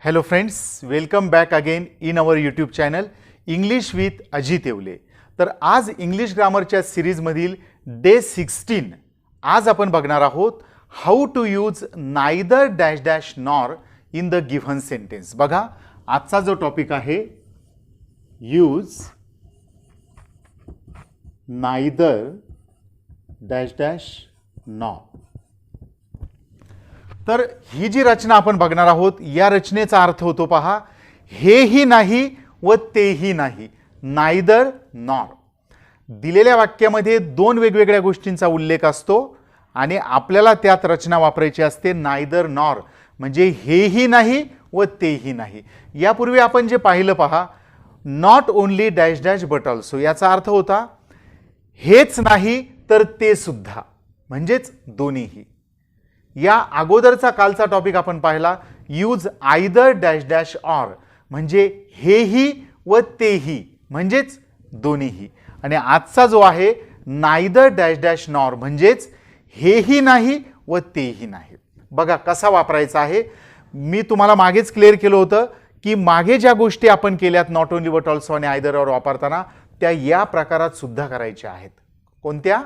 Hello friends, welcome back again in our YouTube channel English with Ajit Yewale. तर आज English ग्रामरच्या सीरीजमधील day 16 आज आपण बघणार आहोत how to use neither dash dash nor in the given sentence. बघा आजचा जो टॉपिक आहे use neither dash dash nor. तर ही जी रचना आपण बघणार आहोत या रचनेचा अर्थ होतो पहा हेही नाही व तेही नाही, नायदर नॉर. दिलेल्या वाक्यामध्ये दोन वेगवेगळ्या गोष्टींचा उल्लेख असतो आणि आपल्याला त्यात रचना वापरायची असते नायदर नॉर, म्हणजे हेही नाही व तेही नाही. यापूर्वी आपण जे पाहिलं पहा not only dash dash but also, याचा अर्थ होता हेच नाही तर ते सुद्धा, म्हणजेच दोन्हीही. या अगोदरचा कालचा टॉपिक आपण पाहिला use either dash dash or, म्हणजे हेही व तेही म्हणजेच दोन्हीही. आणि आजचा जो आहे नायदर डॅश डॅश नॉर म्हणजेच हेही नाही व तेही नाही. बघा कसा वापरायचा आहे. मी तुम्हाला मागेच क्लिअर केलं होतं की मागे ज्या गोष्टी आपण केल्यात नॉट ओनली बट ऑल्सो आणि आयदर ऑर वापरताना त्या या प्रकारात सुद्धा करायच्या आहेत. कोणत्या?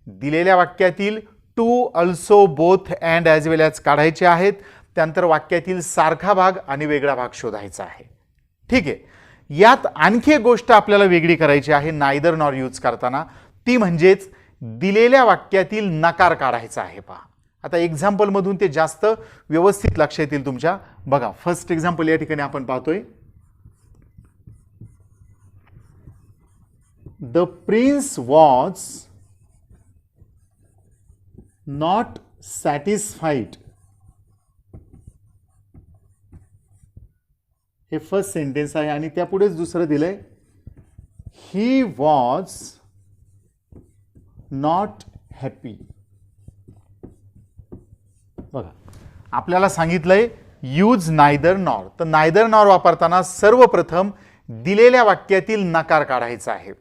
दिलेल्या वाक्यातील to also both and as well as काढायचे आहेत. त्यानंतर वाक्यातील सारखा भाग आणि वेगळा भाग शोधायचा आहे. ठीक आहे. यात आणखी एक गोष्ट आपल्याला वेगळी करायची आहे नायदर नॉर यूज करताना, ती म्हणजेच दिलेल्या वाक्यातील नकार काढायचा आहे. पहा आता एक्झाम्पल मधून ते जास्त व्यवस्थित लक्ष येतील तुमच्या. बघा फर्स्ट एक्झाम्पल या ठिकाणी आपण पाहतोय the prince was not satisfied. हे फर्स्ट सेंटेन्स आहे आणि त्यापुढेच दुसरं दिलंय ही वॉज नॉट हॅपी. बघा आपल्याला सांगितलंय यूज नायदर नॉर. तर नायदर नॉर वापरताना सर्वप्रथम दिलेल्या वाक्यातील नकार काढायचा आहे.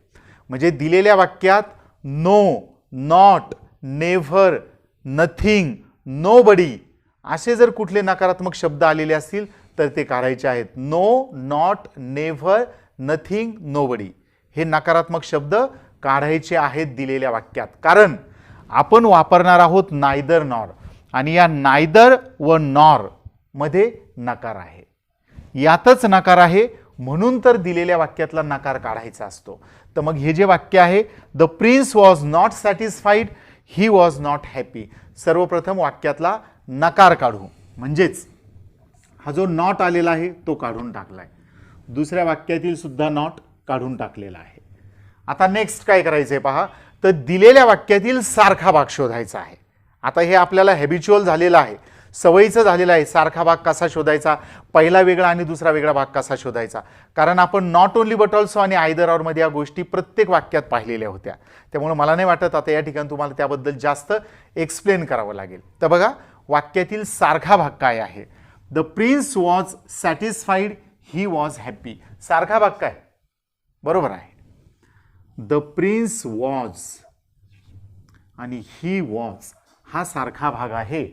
म्हणजे दिलेल्या वाक्यात no, not, never, nothing, nobody असे जर कुठले नकारात्मक शब्द आलेले असतील तर ते काढायचे आहेत. No, not, never, nothing, nobody हे नकारात्मक शब्द काढायचे आहेत दिलेल्या वाक्यात, कारण आपण वापरणार आहोत नायदर नॉर आणि या नायदर व नॉर मध्ये नकार आहे. यातच नकार आहे म्हणून तर दिलेल्या वाक्यातला नकार काढायचा असतो. तर मग हे जे वाक्य आहे the prince was not satisfied, he was not happy, सर्वप्रथम वाक्यातला नकार काढू. म्हणजेच हा जो नॉट आलेला आहे तो काढून टाकलाय, दुसऱ्या वाक्यातील सुद्धा नॉट काढून टाकलेला आहे. आता नेक्स्ट काय करायचंय पहा, तर दिलेल्या वाक्यातील सारखा भाग शोधायचा आहे. आता हे आपल्याला हॅबिच्युअल झालेलं आहे, सवयीचं झालेलं आहे. सारखा भाग कसा शोधायचा, पहिला वेगळा आणि दुसरा वेगळा भाग कसा शोधायचा, कारण आपण नॉट ओनली बट ऑल्सो आणि आयदर ऑर मध्ये या गोष्टी प्रत्येक वाक्यात पाहिलेल्या होत्या. त्यामुळे मला नाही वाटत आता या ठिकाणी तुम्हाला त्याबद्दल जास्त एक्सप्लेन करावं लागेल. तर बघा वाक्यातील सारखा भाग काय आहे. The prince was satisfied, he was happy. सारखा भाग काय? बरोबर आहे, द प्रिन्स वॉज आणि ही वॉज हा सारखा भाग आहे.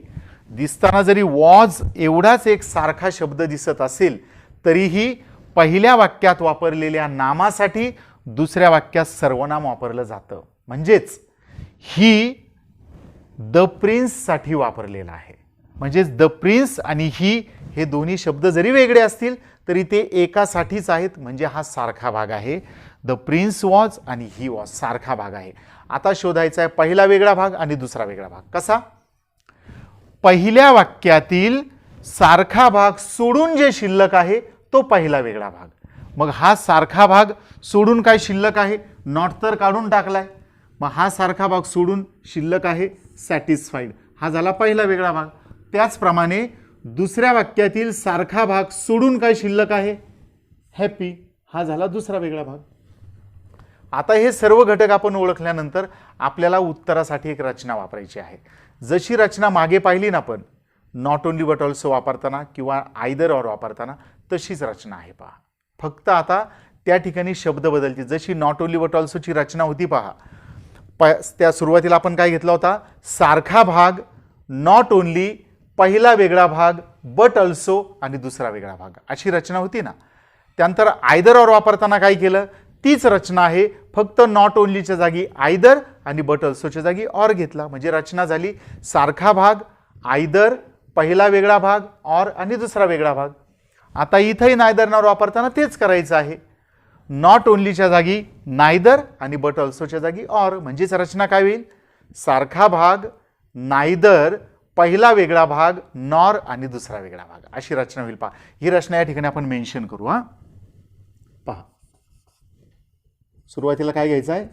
दिसताना जरी वॉज एवढाच एक सारखा शब्द दिसत असेल तरीही पहिल्या वाक्यात वापरलेल्या नामासाठी दुसऱ्या वाक्यात सर्वनाम वापरलं जातं. म्हणजेच ही द प्रिन्स साठी वापरलेला आहे. म्हणजेच द प्रिन्स आणि ही हे दोन्ही शब्द जरी वेगळे असतील तरी ते एकासाठीच आहेत, म्हणजे हा सारखा भाग आहे. द प्रिन्स वॉज आणि ही वॉज सारखा भाग आहे. आता शोधायचा आहे पहिला वेगळा भाग आणि दुसरा वेगळा भाग. कसा? पहिल्या वाक्यातील सारखा भाग सोडून जे शिल्लक आहे तो पहिला वेगळा भाग. मग हा सारखा भाग सोडून काय शिल्लक आहे? नॉट तर काढून टाकलाय. मग हा सारखा भाग सोडून शिल्लक आहे सॅटिस्फाईड, हा झाला पहिला वेगळा भाग. त्याचप्रमाणे दुसऱ्या वाक्यातील सारखा भाग सोडून काय शिल्लक आहे? हॅपी, हा झाला दुसरा वेगळा भाग. आता हे सर्व घटक आपण ओळखल्यानंतर आपल्याला उत्तरासाठी एक रचना वापरायची आहे. जशी रचना मागे पाहिली ना आपण नॉट ओनली बट ऑल्सो वापरताना किंवा आयदर ऑर वापरताना तशीच रचना आहे. पहा फक्त आता त्या ठिकाणी शब्द बदलतील. जशी नॉट ओनली बट ऑल्सोची रचना होती पहा, त्या सुरुवातीला आपण काय घेतला होता? सारखा भाग, नॉट ओनली, पहिला वेगळा भाग, बट ऑल्सो आणि दुसरा वेगळा भाग, अशी रचना होती ना. त्यानंतर आयदर ऑर वापरताना काय केलं, तीच रचना आहे, फक्त नॉट ओनलीच्या जागी आयदर आणि बट ऑल्सोच्या जागी ऑर घेतला. म्हणजे रचना झाली सारखा भाग, आयदर पहिला वेगळा भाग, ऑर आणि दुसरा वेगळा भाग. आता इथंही नायदर नॉर वापरताना तेच करायचं आहे. नॉट ओनलीच्या जागी नायदर आणि बट ऑल्सोच्या जागी ऑर, म्हणजेच रचना काय होईल, सारखा भाग, नायदर पहिला वेगळा भाग, नॉर आणि दुसरा वेगळा भाग, अशी रचना होईल. पहा, ही रचना या ठिकाणी आपण मेन्शन करू. हा पहा, सुरुवातीला काय घ्यायचं आहे,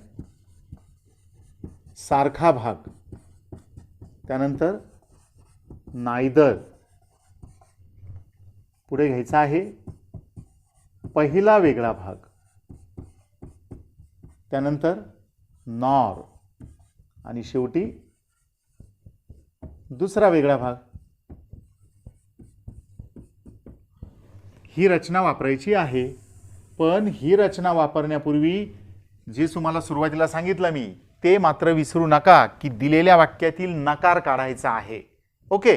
सारखा भाग, त्यानंतर नायदर, पुढे घ्यायचा आहे पहिला वेगळा भाग, त्यानंतर नॉर आणि शेवटी दुसरा वेगळा भाग. ही रचना वापरायची आहे. पण ही रचना वापरण्यापूर्वी जे तुम्हाला सुरुवातीला सांगितलं मी ते मात्र विसरू नका की दिलेल्या वाक्यातील नकार काढायचा आहे. ओके,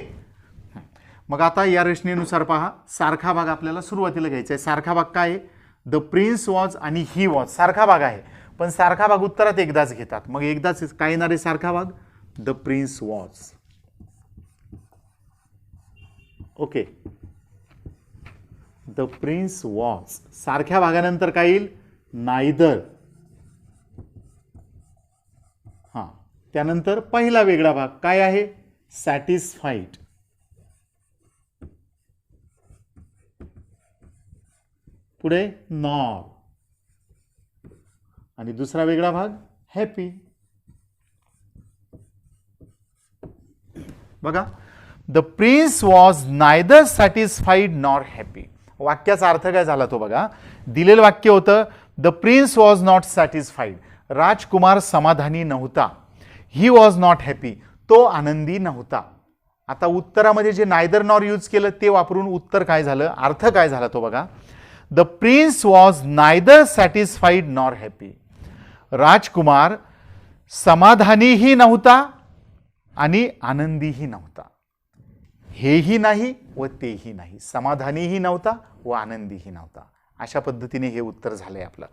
मग आता या रचनेनुसार पहा, सारखा भाग आपल्याला सुरुवातीला घ्यायचा आहे. सारखा भाग काय आहे, द प्रिन्स वॉज आणि ही वॉज सारखा भाग आहे, पण सारखा भाग उत्तरात एकदाच घेतात. मग एकदाच काय येणार आहे सारखा भाग, the prince was. Okay, the prince was. सारख्या भागानंतर काय येईल, नायदर. हां, त्यानंतर पहिला वेगळा भाग काय आहे, सॅटिस्फाईड. पुढे नॉर आणि दुसरा वेगळा भाग हॅपी. बघा, the prince was neither satisfied nor happy. वाक्याचा अर्थ काय झाला तो बघा. दिलेलं वाक्य होतं the prince was not satisfied, राजकुमार समाधानी नव्हता. ही वॉज नॉट हॅपी, तो आनंदी नव्हता. आता उत्तरामध्ये जे नायदर नॉर यूज केलं ते वापरून उत्तर काय झालं, अर्थ काय झाला तो बघा. The prince was neither satisfied nor happy, राजकुमार समाधानीही नव्हता आणि आनंदीही नव्हता. हेही नाही व तेही नाही, समाधानीही नव्हता व आनंदीही नव्हता. अशा पद्धतीने हे उत्तर झालंय आपलं.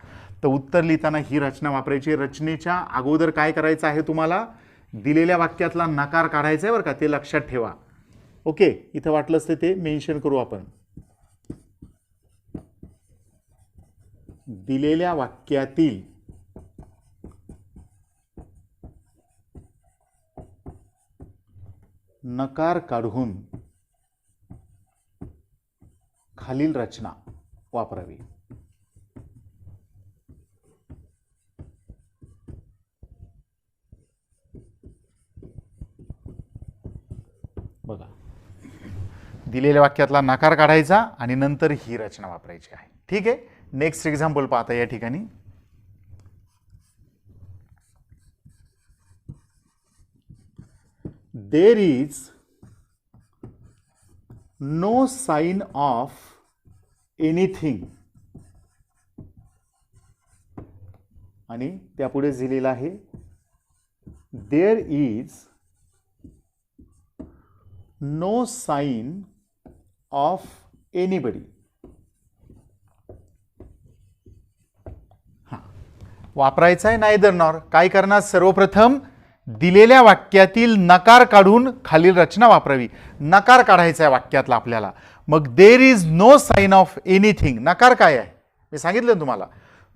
तर उत्तर लिहिताना ही रचना वापरायची. रचनेच्या अगोदर काय करायचं आहे, तुम्हाला दिलेल्या वाक्यातला नकार काढायचा आहे बरं का, ते लक्षात ठेवा. ओके, इथं वाटलंच ते मेन्शन करू आपण. दिलेल्या वाक्यातील नकार काढून खालील रचना वापरावी. बघा, दिलेल्या वाक्यातला नकार काढायचा आणि नंतर ही रचना वापरायची आहे. ठीक आहे, नेक्स्ट एक्झाम्पल पाहता या ठिकाणी. There is no sign of anything. आणि त्यापुढे लिहिलेलं आहे There is no sign of anybody. वापरायचा आहे नायदर नॉर. काय करणार, सर्वप्रथम दिलेल्या वाक्यातील नकार काढून खालील रचना वापरावी. नकार काढायचा आहे वाक्यातला आपल्याला. मग there is no sign of anything. नकार काय आहे मी सांगितलं तुम्हाला.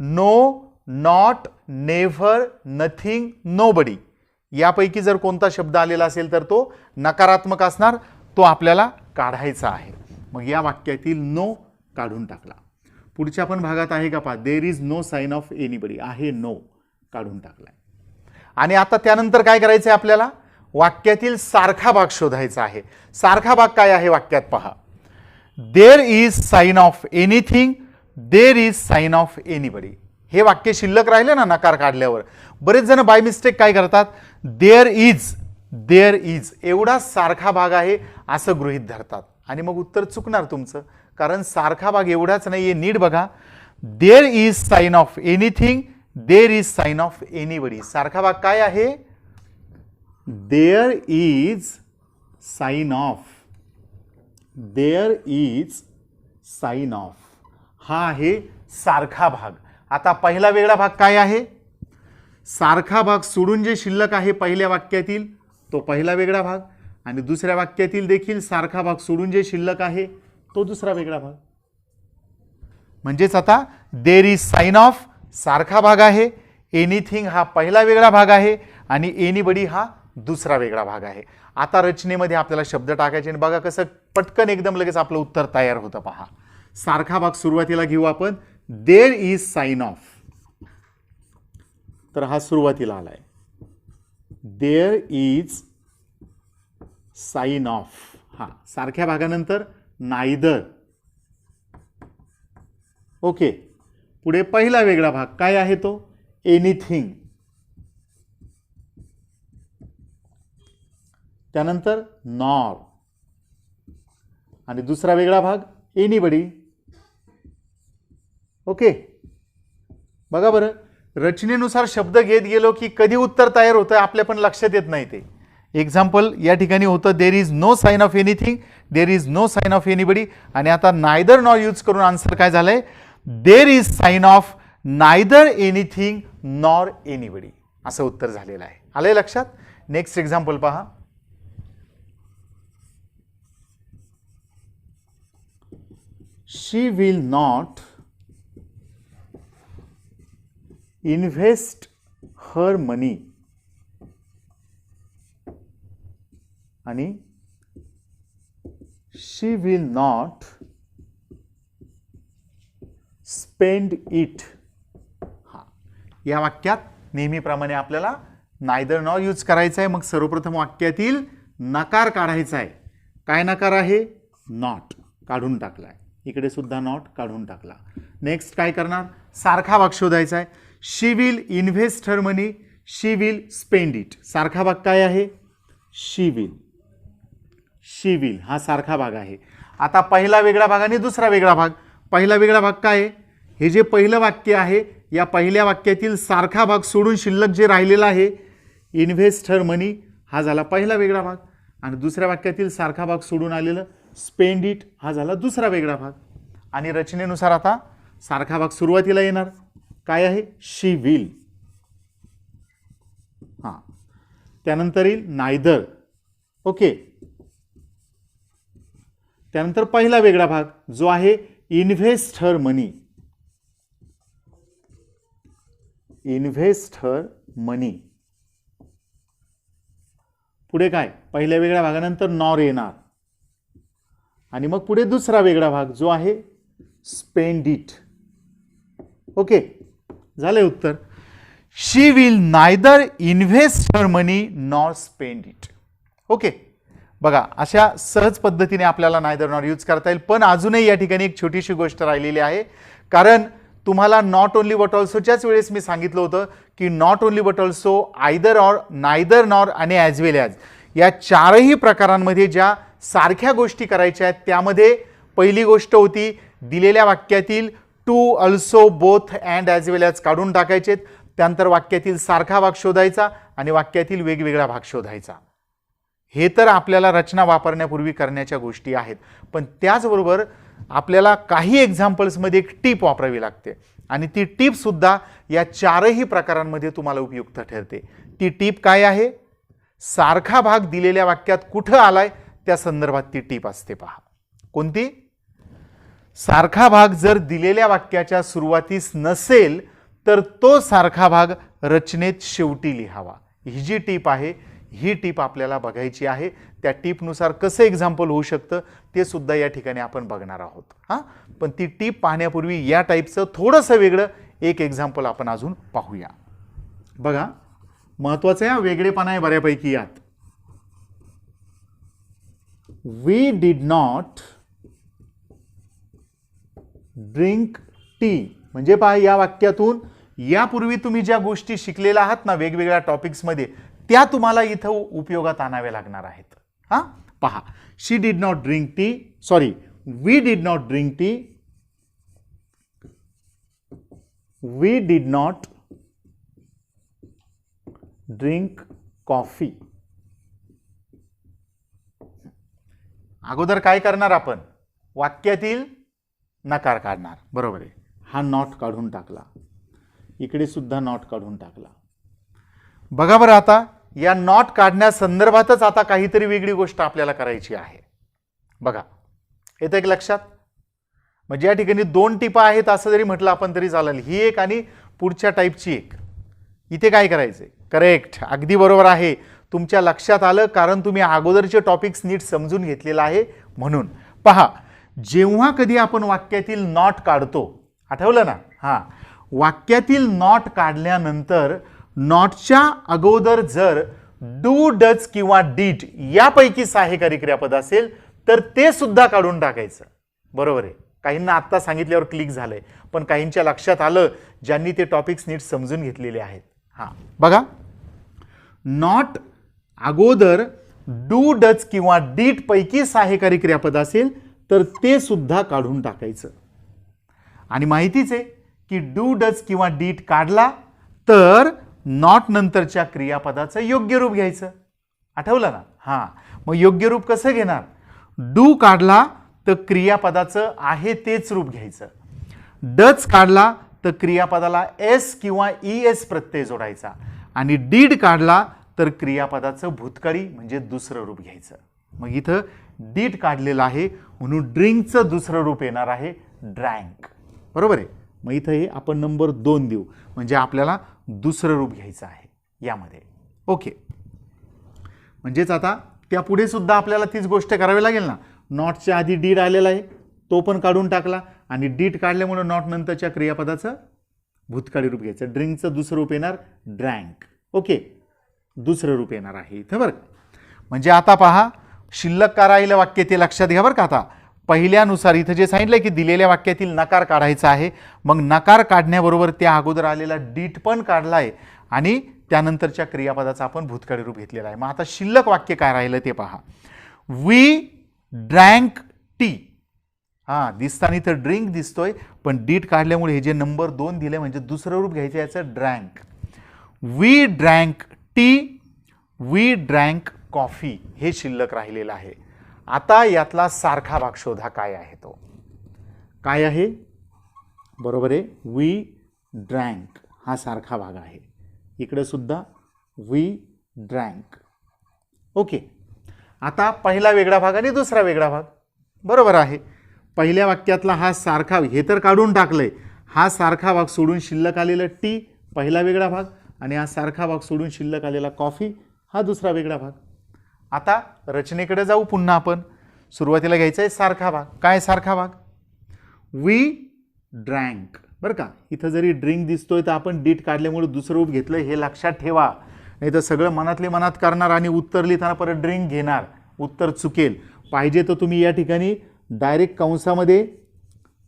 No, not, never, nothing, nobody यापैकी जर कोणता शब्द आलेला असेल तर तो नकारात्मक असणार, तो आपल्याला काढायचा आहे. मग या वाक्यातील नो काढून टाकला. पुढच्या पण भागात आहे का पहा, there is no sign of anybody आहे, नो काढून टाकलाय. आणि आता त्यानंतर काय करायचं आहे आपल्याला, वाक्यातील सारखा भाग शोधायचा आहे. सारखा भाग काय आहे वाक्यात पहा. There is sign of anything, there is sign of anybody. हे वाक्य शिल्लक राहिले ना नकार काढल्यावर. बरेच जण बाय मिस्टेक काय करतात, देर इज एवढा सारखा भाग आहे असं गृहीत धरतात आणि मग उत्तर चुकणार तुमचं. कारण सारखा भाग एवढाच नाहीये, नीट बघा. There is sign of anything, there is sign of anybody. सारखा भाग काय आहे, there is sign of their is sign of. हा आहे सारखा भाग. आता पहिला वेगळा भाग काय आहे? सारखा भाग सोडून जे शिल्लक आहे पहिल्या वाक्यातील तो पहिला वेगळा भाग, आणि दुसऱ्या वाक्यातील देखील सारखा भाग सोडून जे शिल्लक आहे तो दुसरा वेगळा भाग. म्हणजेच आता देअर इज साइन ऑफ सारखा भाग आहे, एनिथिंग हा पहिला वेगळा भाग आहे आणि एनीबडी हा दुसरा वेगळा भाग आहे. आता रचनेमध्ये आपल्याला शब्द टाकायचे आणि बघा कसं पटकन एकदम लगेच आपलं उत्तर तयार होतं. पहा, सारखा भाग सुरुवातीला घेऊ आपण. देअर इज साइन ऑफ, तर हा सुरुवातीला आलाय. There is sign of. हा सारख्या भागानंतर नायदर. ओके, पुढे पहिला वेगळा भाग काय आहे तो? एनिथिंग. त्यानंतर नॉर, आणि दुसरा वेगळा भाग एनीबडी. ओके, बघा बरं, रचनेनुसार शब्द घेत गेलो की कधी उत्तर तयार होतं आपल्या पण लक्षात येत नाही. ते एक्झाम्पल या ठिकाणी होतं there is no sign of anything, there is no sign of anybody, आणि आता नायदर नॉर यूज करून आन्सर काय झालंय? There is sign of neither anything nor anybody असं उत्तर झालेलं आहे. आलंय लक्षात? नेक्स्ट एक्झाम्पल पहा. She will not invest her money, आणि she will not spend it. हा, या वाक्यात नेहमीप्रमाणे आपल्याला नायदर नॉर यूज करायचं आहे. मग सर्वप्रथम वाक्यातील नकार काढायचा आहे. काय नकार आहे? नॉट काढून टाकलाय. इकडे सुद्धा नॉट काढून टाकला. नेक्स्ट काय करणार? सारखा भाग शोधायचा आहे. She will invest her money, she will spend it. सारखा भाग काय आहे? She will. शी विल हा सारखा भाग आहे. आता पहिला वेगळा भाग आणि दुसरा वेगळा भाग. पहिला वेगळा भाग काय आहे? हे जे पहिलं वाक्य आहे या पहिल्या वाक्यातील सारखा भाग सोडून शिल्लक जे राहिलेला आहे इन्व्हेस्ट हर मनी हा झाला पहिला वेगळा भाग, आणि दुसऱ्या वाक्यातील सारखा भाग सोडून आलेलं स्पेंड इट हा झाला दुसरा वेगळा भाग. आणि रचनेनुसार आता सारखा भाग सुरुवातीला येणार. काय आहे? She will. हां, त्यानंतर येईल नायदर. ओके, त्यानंतर पहिला वेगळा भाग जो आहे इन्व्हेस्ट हर मनी. इन्व्हेस्ट हर मनी. पुढे काय? पहिल्या वेगळ्या भागानंतर नॉर येणार, आणि मग पुढे दुसरा वेगळा भाग जो आहे स्पेंड इट. ओके, झालंय उत्तर. She will neither invest her money nor spend it. Okay, बघा अशा सहज पद्धतीने आपल्याला नायदर नॉर यूज करता येईल. पण अजूनही या ठिकाणी एक छोटीशी गोष्ट राहिलेली आहे. कारण तुम्हाला नॉट ओनली बट ऑल्सोच्याच वेळेस मी सांगितलं होतं की not only but also, either or, neither nor आणि ॲज वेल ॲज या चारही प्रकारांमध्ये ज्या सारख्या गोष्टी करायच्या आहेत त्यामध्ये पहिली गोष्ट होती दिलेल्या वाक्यातील to, also, both, and, as well as काढून टाकायचे. त्यानंतर वाक्यातील सारखा भाग शोधायचा आणि वाक्यातील वेगवेगळा भाग शोधायचा. हे तर आपल्याला रचना वापरण्यापूर्वी करण्याच्या गोष्टी आहेत. पण त्याचबरोबर आपल्याला काही एक्झाम्पल्समध्ये एक टीप वापरावी लागते आणि ती टीप सुद्धा या चारही प्रकारांमध्ये तुम्हाला उपयुक्त ठरते. ती टीप काय आहे? सारखा भाग दिलेल्या वाक्यात कुठं आलाय त्या संदर्भात ती टीप असते. पहा कोणती? सारखा भाग जर दिलेल्या वाक्याच्या सुरुवातीस नसेल तर तो सारखा भाग रचनेत शेवटी लिहावा. ही जी टीप आहे ही टीप आपल्याला बघायची आहे. त्या टीपनुसार कसं एक्झाम्पल होऊ शकतं ते सुद्धा या ठिकाणी आपण बघणार आहोत. हां, पण ती टीप पाहण्यापूर्वी या टाईपचं थोडंसं वेगळं एक एक्झाम्पल आपण अजून पाहूया. बघा, महत्वाचं आहे वेगळेपणा आहे बऱ्यापैकी यात. We did not drink tea. म्हणजे पहा या वाक्यातून यापूर्वी तुम्ही ज्या गोष्टी शिकलेल्या आहात ना वेगवेगळ्या टॉपिक्समध्ये त्या तुम्हाला इथं उपयोगात आणाव्या लागणार आहेत. हां, पहा, she did not drink tea, sorry, we did not drink tea, we did not drink coffee. अगोदर काय करणार आपण? वाक्यातील नकार काढणार. बरोबर आहे. हा नॉट काढून टाकला, इकडे सुद्धा नॉट काढून टाकला. बघा बरं, आता या नॉट काढण्यासंदर्भातच आता काहीतरी वेगळी गोष्ट आपल्याला करायची आहे. बघा, येतं एक लक्षात? म्हणजे या ठिकाणी 2 टिपा आहेत असं जरी म्हटलं आपण तरी चालेल. ही एक आणि पुढच्या टाईपची एक. इथे काय करायचंय? करेक्ट, अगदी बरोबर आहे. तुमच्या लक्षात आलं कारण तुम्ही अगोदरचे टॉपिक्स नीट समजून घेतलेला आहे म्हणून. पहा, जेव्हा कधी आपण वाक्यातील नॉट काढतो, आठवलं ना? हां, वाक्यातील नॉट काढल्यानंतर नॉटच्या अगोदर जर डू, डज किंवा डीड यापैकी सहाय्यकारी क्रियापद असेल तर ते सुद्धा काढून टाकायचं. बरोबर आहे. काहींना आत्ता सांगितल्यावर क्लिक झालंय, पण काहींच्या लक्षात आलं ज्यांनी ते टॉपिक्स नीट समजून घेतलेले आहेत. हां, बघा, नॉट अगोदर डू, डज किंवा डीड पैकी सहाय्यकारी क्रियापद असेल तर ते सुद्धा काढून टाकायचं. आणि माहितीच आहे की डू, डज किंवा डीड काढला तर नॉट नंतरच्या क्रियापदाचं योग्य रूप घ्यायचं. आठवलं ना? हां, मग योग्य रूप कसं घेणार? डू काढला तर क्रियापदाचं आहे तेच रूप घ्यायचं. डज काढला तर क्रियापदाला एस किंवा ईएस प्रत्यय जोडायचा. आणि डीड काढला तर क्रियापदाचं भूतकाळी म्हणजे दुसरं रूप घ्यायचं. मग इथं डीड काढलेलं आहे म्हणून ड्रिंकचं दुसरं रूप येणार आहे ड्रँक. बरोबर आहे. मग इथं हे आपण नंबर 2 देऊ, म्हणजे आपल्याला दुसरं रूप घ्यायचं आहे यामध्ये. ओके, म्हणजेच आता त्यापुढे सुद्धा आपल्याला तीच गोष्ट करावी लागेल ना. नॉटच्या आधी डीड आलेला आहे, तो पण काढून टाकला. आणि डीड काढल्यामुळे नॉट नंतरच्या क्रियापदाचं भूतकाळी रूप घ्यायचं. ड्रिंकचं दुसरं रूप येणार ड्रँक. ओके, दुसरं रूप येणार आहे इथं. बरं, म्हणजे आता पहा, शिल्लक का राहिलं वाक्य ते लक्षात घ्या बरं का. आता पहिल्यानुसार इथं जे सांगितलंय की दिलेल्या वाक्यातील नकार काढायचा आहे, मग नकार काढण्याबरोबर त्या अगोदर आलेला डीड पण काढलाय आणि त्यानंतरच्या क्रियापदाचा आपण भूतकाळी रूप घेतलेला आहे. मग आता शिल्लक वाक्य काय राहिलं ते पहा. We drank tea. हां, दिसताना तर ड्रिंक दिसतोय, पण डीड काढल्यामुळे हे जे नंबर 2 दिले म्हणजे दुसरं रूप घ्यायचं याचं drank. We drank tea, we drank coffee हे शिल्लक राहिलेलं आहे. आता यातला सारखा भाग शोधा. काय आहे तो? काय आहे? बरोबर आहे, वी ड्रँक हा सारखा भाग आहे. इकडे सुद्धा वी ड्रँक. ओके, आता पहिला वेगळा भाग आणि दुसरा वेगळा भाग. बरोबर आहे. पहिल्या वाक्यातला हा सारखा, हे तर काढून टाकलंय, हा सारखा भाग सोडून शिल्लक आलेला टी पहिला वेगळा भाग आणि हा सारखा भाग सोडून शिल्लक आलेला कॉफी हा दुसरा वेगळा भाग. आता रचनेकडे जाऊ पुन्हा आपण. सुरुवातीला घ्यायचा आहे सारखा भाग. काय सारखा भाग? We drank. बरं का, इथं जरी ड्रिंक दिसतोय तर आपण डीट काढल्यामुळे दुसरं रूप घेतलं हे लक्षात ठेवा. नाही तर सगळं मनातले मनात करणार आणि उत्तर लिहिताना परत ड्रिंक घेणार, उत्तर चुकेल. पाहिजे तर तुम्ही या ठिकाणी डायरेक्ट कंसामध्ये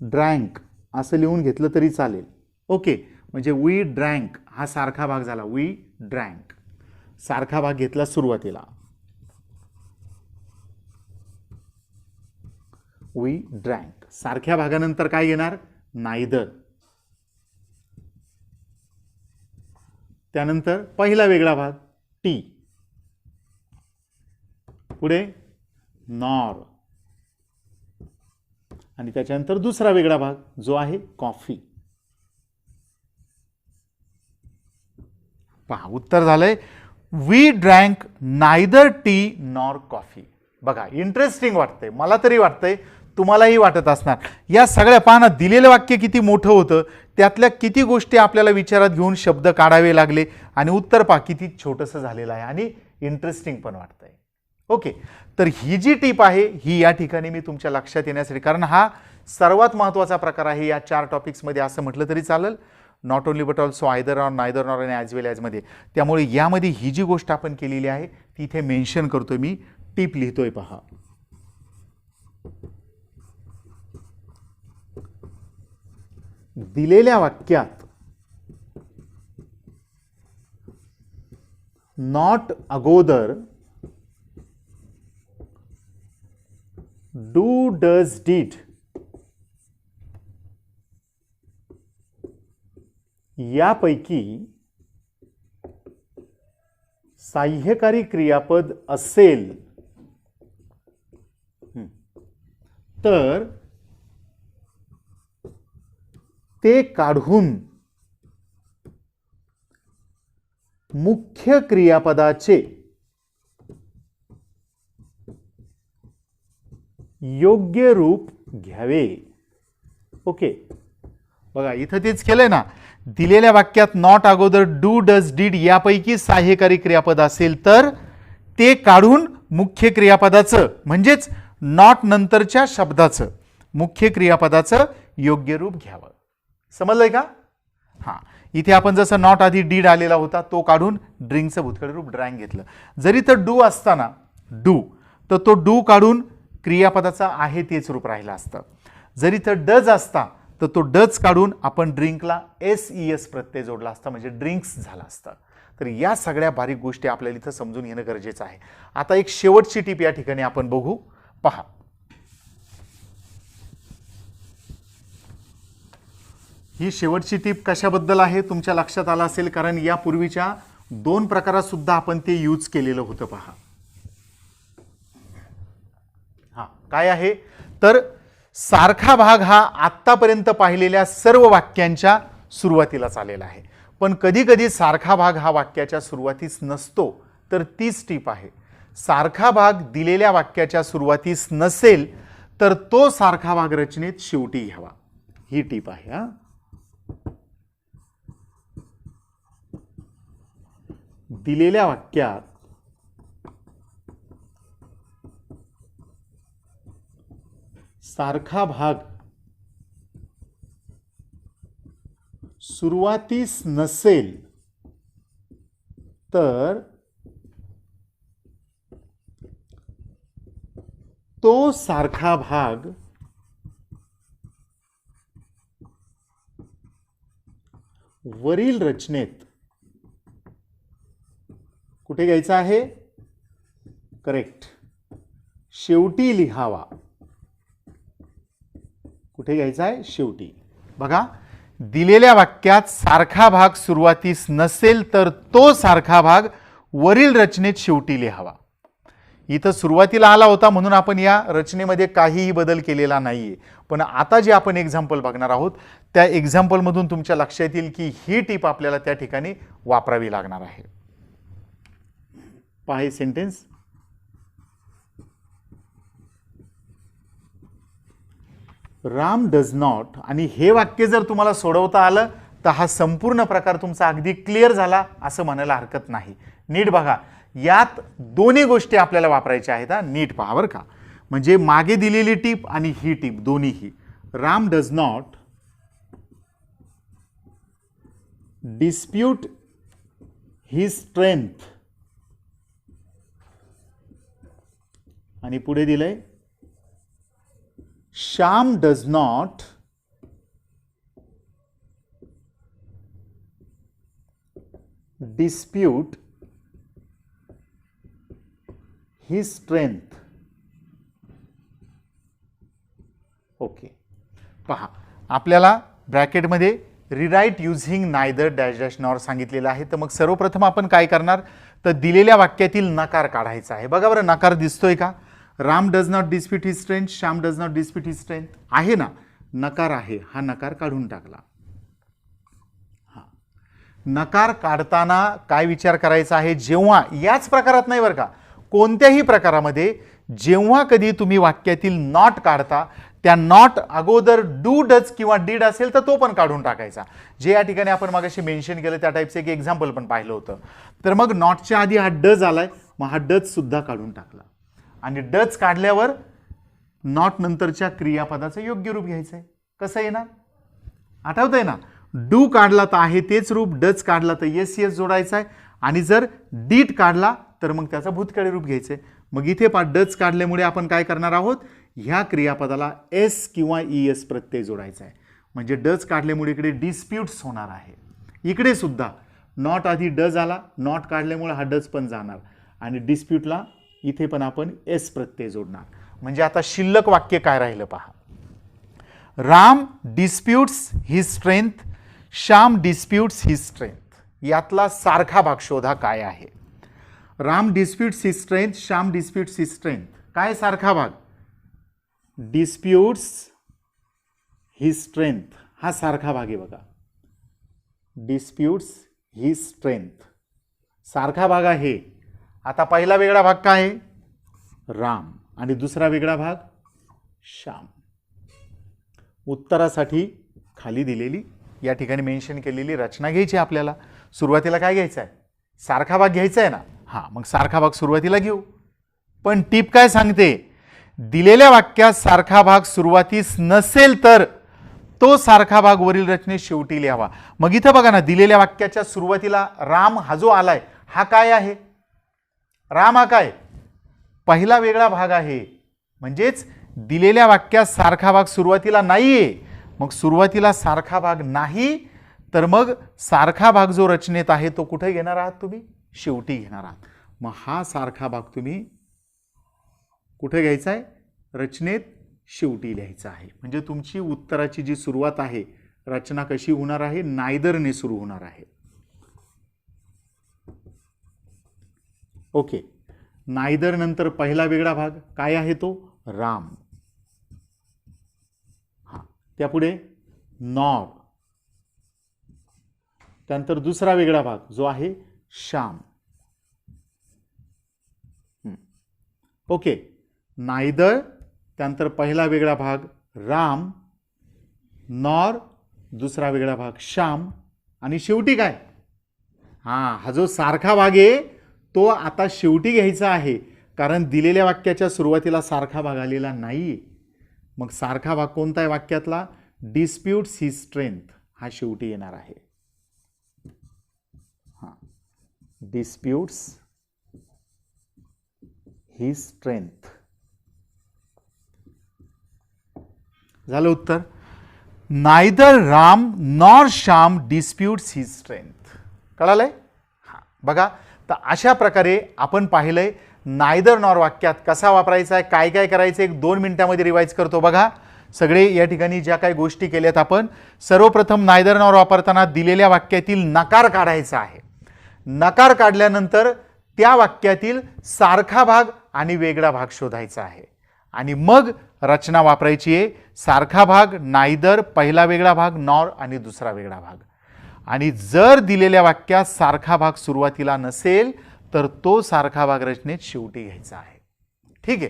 ड्रँक असं लिहून घेतलं तरी चालेल. ओके, म्हणजे वी ड्रँक हा सारखा भाग झाला. वी ड्रँक सारखा भाग घेतला सुरुवातीला. We drank. सारख्या भागानंतर काय येणार? नायदर. त्यानंतर पहिला वेगळा भाग टी. पुढे नॉर. आणि त्याच्यानंतर दुसरा वेगळा भाग जो आहे कॉफी. पहा, उत्तर झालंय we drank neither tea nor coffee. बघा, इंटरेस्टिंग वाटतंय, मला तरी वाटतंय, तुम्हालाही वाटत असणार. या सगळ्या पानात दिलेलं वाक्य किती मोठं होतं, त्यातल्या किती गोष्टी आपल्याला विचारात घेऊन शब्द काढावे लागले आणि उत्तर पहा किती छोटंसं झालेलं आहे आणि इंटरेस्टिंग पण वाटतंय. ओके, तर ही जी टिप आहे ही या ठिकाणी मी तुमच्या लक्षात येण्यासाठी, कारण हा सर्वात महत्त्वाचा प्रकार आहे या 4 टॉपिक्समध्ये असं म्हटलं तरी चालेल. Not only but also either or neither nor आणि ॲज वेल ॲजमध्ये. त्यामुळे यामध्ये ही जी गोष्ट आपण केलेली आहे ती इथे मेन्शन करतोय मी, टिप लिहितोय पहा. दिलेल्या वाक्यात नॉट अगोदर डू डज डीड यापैकी सहाय्यकारी क्रियापद असेल तर ते काढून मुख्य क्रियापदाचे योग्य रूप घ्यावे. ओके, बघा इथं तेच केलंय ना. दिलेल्या वाक्यात नॉट अगोदर डू डज डीड यापैकी सहाय्यकारी क्रियापद असेल तर ते काढून मुख्य क्रियापदाचं म्हणजेच नॉट नंतरच्या शब्दाचं मुख्य क्रियापदाचं योग्य रूप घ्यावं. समजलंय का? हां, इथे आपण जसं नॉट आधी डीड आलेला होता तो काढून ड्रिंकचं भूतकाळी रूप ड्रँक घेतलं. जरी तर डू असताना डू तर तो डू काढून क्रियापदाचा आहे तेच रूप राहिलं असतं. जरी तर डज असता तर तो डज काढून आपण ड्रिंकला एस प्रत्यय जोडला असता म्हणजे ड्रिंक्स झाला असता. तर या सगळ्या बारीक गोष्टी आपल्याला इथं समजून घेणं गरजेचं आहे. आता एक शेवटची टीप या ठिकाणी आपण बघू. पहा, ही शेवटची टीप कशाबद्दल आहे तुमच्या लक्षात आलं असेल, कारण यापूर्वीच्या 2 प्रकारात सुद्धा आपण ते यूज केलेलं होतं. पहा, हा काय आहे तर सारखा भाग हा आत्तापर्यंत पाहिलेल्या सर्व वाक्यांच्या सुरुवातीलाच आलेला आहे. पण कधी कधी सारखा भाग हा वाक्याच्या सुरुवातीस नसतो. तर तीच टीप आहे. सारखा भाग दिलेल्या वाक्याच्या सुरुवातीस नसेल तर तो सारखा भाग रचनेत शेवटी घ्यावा. ही टीप आहे. हा, दिलेल्या वाक्यात सारखा भाग सुरुवातीस नसेल तर तो सारखा भाग वरील रचनेत कुठे घ्यायचा आहे? करेक्ट, शेवटी लिहावा. कुठे घ्यायचा आहे? शेवटी. बघा, दिलेल्या वाक्यात सारखा भाग सुरुवातीस नसेल तर तो सारखा भाग वरील रचनेत शेवटी लिहावा. इथं सुरुवातीला आला होता म्हणून आपण या रचनेमध्ये काहीही बदल केलेला नाहीये. पण आता जे आपण एक्झाम्पल बघणार आहोत त्या एक्झाम्पल मधून तुमच्या लक्षात येईल की ही टीप आपल्याला त्या ठिकाणी वापरावी लागणार आहे. पहा हे सेंटेन्स. राम डज नॉट, आणि हे वाक्य जर तुम्हाला सोडवता आलं तर हा संपूर्ण प्रकार तुमचा अगदी क्लिअर झाला असं म्हणायला हरकत नाही. नीट बघा, यात दोन्ही गोष्टी आपल्याला वापरायच्या आहेत. नीट पहा बरं का. म्हणजे मागे दिलेली टीप आणि ही टीप दोन्हीही. Ram does not dispute his strength, आणि पुढे दिलंय Shyam does not dispute his strength. Okay, पहा आपल्याला ब्रॅकेटमध्ये rewrite using neither dash dash nor सांगितलेलं आहे. तर मग सर्वप्रथम आपण काय करणार तर दिलेल्या वाक्यातील नकार काढायचा आहे. बघा बरं, नकार दिसतोय का? Ram does not dispute his strength, Shyam does not dispute his strength आहे ना, नकार आहे. हा नकार काढून टाकला. हा, नकार काढताना काय विचार करायचा आहे? जेव्हा याच प्रकारात नाही बरं का, कोणत्याही प्रकारामध्ये जेव्हा कधी तुम्ही वाक्यातील नॉट काढता त्या नॉट अगोदर डू डज किंवा डीड असेल तर तो पण काढून टाकायचा. जे या ठिकाणी आपण मागाशी मेन्शन केलं त्या टाईपचं एक एक्झाम्पल पण पाहिलं होतं. तर मग नॉटच्या आधी हा डज आलाय, मग हा डज सुद्धा काढून टाकला. आणि डज काढल्यावर नॉट नंतरच्या क्रियापदाचं योग्य रूप घ्यायचंय. कसं येणार? आठवतंय ना? डू काढला तर आहे तेच रूप, डज काढला तर येस येस जोडायचं आहे, आणि जर डीड काढला तर मग त्याचा भूतकाळी रूप घ्यायचंय. मग इथे डज काढल्यामुळे आपण काय करणार आहोत? ह्या क्रियापदाला एस किंवा ईएस प्रत्यय जोडायचा आहे. म्हणजे डज काढल्यामुळे इकडे डिस्प्यूट्स होणार आहे. इकडे सुद्धा नॉट आधी डज आला, नॉट काढल्यामुळे हा डज पण जाणार, आणि डिस्प्यूटला इथे पण आपण एस प्रत्यय जोडणार. म्हणजे आता शिल्लक वाक्य काय राहिलं पहा. Ram disputes his strength, Shyam disputes his strength. यातला सारखा भाग शोधा काय आहे. Ram disputes his strength, Shyam disputes his strength. काय सारखा भाग? डिस्प्यूट्स हिज स्ट्रेंथ, हा सारखा भाग आहे बघा. डिस्प्यूट्स हिज स्ट्रेंथ सारखा भाग आहे. आता पहिला वेगळा भाग काय आहे? राम. आणि दुसरा वेगळा भाग श्याम. उत्तरासाठी खाली दिलेली या ठिकाणी मेन्शन केलेली रचना घ्यायची आपल्याला. सुरुवातीला काय घ्यायचं आहे? सारखा भाग घ्यायचा आहे ना. हां, मग सारखा भाग सुरुवातीला घेऊ. पण टीप काय सांगते? दिलेल्या वाक्यात सारखा भाग सुरुवातीस नसेल तर तो सारखा भाग वरील रचनेत शेवटी लिहावा. मग इथं बघा ना, दिलेल्या वाक्याच्या सुरुवातीला राम हा जो आलाय हा काय आहे? राम हा काय? पहिला वेगळा भाग आहे. म्हणजेच दिलेल्या वाक्यात सारखा भाग सुरुवातीला नाहीये. मग सुरुवातीला सारखा भाग नाही तर मग सारखा भाग जो रचनेत आहे तो कुठे घेणार आहात तुम्ही? शेवटी घेणार आहात. मग हा सारखा भाग तुम्ही कुठे घ्यायचा आहे? रचनेत शेवटी लिहायचा आहे. म्हणजे तुमची उत्तराची जी सुरुवात आहे रचना कशी होणार आहे? नायदरने सुरू होणार आहे. ओके. नायदर नंतर पहिला वेगळा भाग काय आहे? तो राम. हा, त्यापुढे नॉर. त्यानंतर दुसरा वेगळा भाग जो आहे श्याम. ओके. नायदर, त्यानंतर पहिला वेगळा भाग राम, नॉर, दुसरा वेगळा भाग श्याम आणि शेवटी काय? हा जो सारखा भाग आहे तो आता शेवटी घ्यायचा आहे. कारण दिलेल्या वाक्याच्या सुरुवातीला सारखा भाग आलेला नाही. मग सारखा भाग कोणता आहे वाक्यातला? डिस्प्यूट्स हिज स्ट्रेंथ हा शेवटी येणार आहे. हा, डिस्प्यूट्स हिज स्ट्रेंथ झालं उत्तर. Neither Ram nor Shyam disputes his strength. कळालंय? हा, बघा. तर अशा प्रकारे आपण पाहिलंय नायदर नॉर वाक्यात कसा वापरायचा आहे, काय काय करायचं. 1-2 मिनिटांमध्ये रिवाइज करतो. बघा, सगळे या ठिकाणी ज्या काही गोष्टी केल्यात आपण. सर्वप्रथम नायदर नॉर वापरताना दिलेल्या वाक्यातील नकार काढायचा आहे. नकार काढल्यानंतर त्या वाक्यातील सारखा भाग आणि वेगळा भाग शोधायचा आहे. आणि मग रचना वापरायची आहे. सारखा भाग नायदर, पहिला वेगळा भाग नॉर आणि दुसरा वेगळा भाग. आणि जर दिलेल्या वाक्यात सारखा भाग सुरुवातीला नसेल तर तो सारखा भाग रचनेत शेवटी घ्यायचा आहे. ठीक आहे.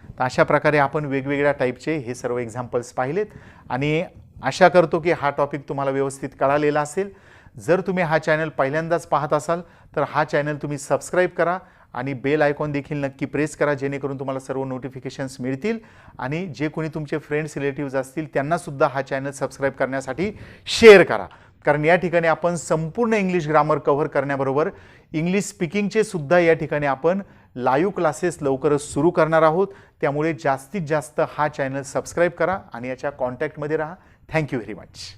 तर अशा प्रकारे आपण वेगवेगळ्या टाईपचे हे सर्व एक्झाम्पल्स पाहिलेत आणि आशा करतो की हा टॉपिक तुम्हाला व्यवस्थित कळालेला असेल. जर तुम्ही हा चॅनल पहिल्यांदाच पाहत असाल तर हा चॅनल तुम्ही सबस्क्राईब करा आणि बेल आयकॉन देखील नक्की प्रेस करा, जेणेकरून तुम्हाला सर्व नोटिफिकेशन्स मिळतील. आणि जे कोणी तुमचे फ्रेंड्स रिलेटिव्स असतील त्यांनासुद्धा हा चॅनल सबस्क्राईब करण्यासाठी शेअर करा. कारण या ठिकाणी आपण संपूर्ण इंग्लिश ग्रामर कव्हर करण्याबरोबर इंग्लिश स्पीकिंगचे सुद्धा या ठिकाणी आपण लाईव्ह क्लासेस लवकरच सुरू करणार आहोत. त्यामुळे जास्तीत जास्त हा चॅनल सबस्क्राईब करा आणि याच्या कॉन्टॅक्टमध्ये राहा. Thank you very much.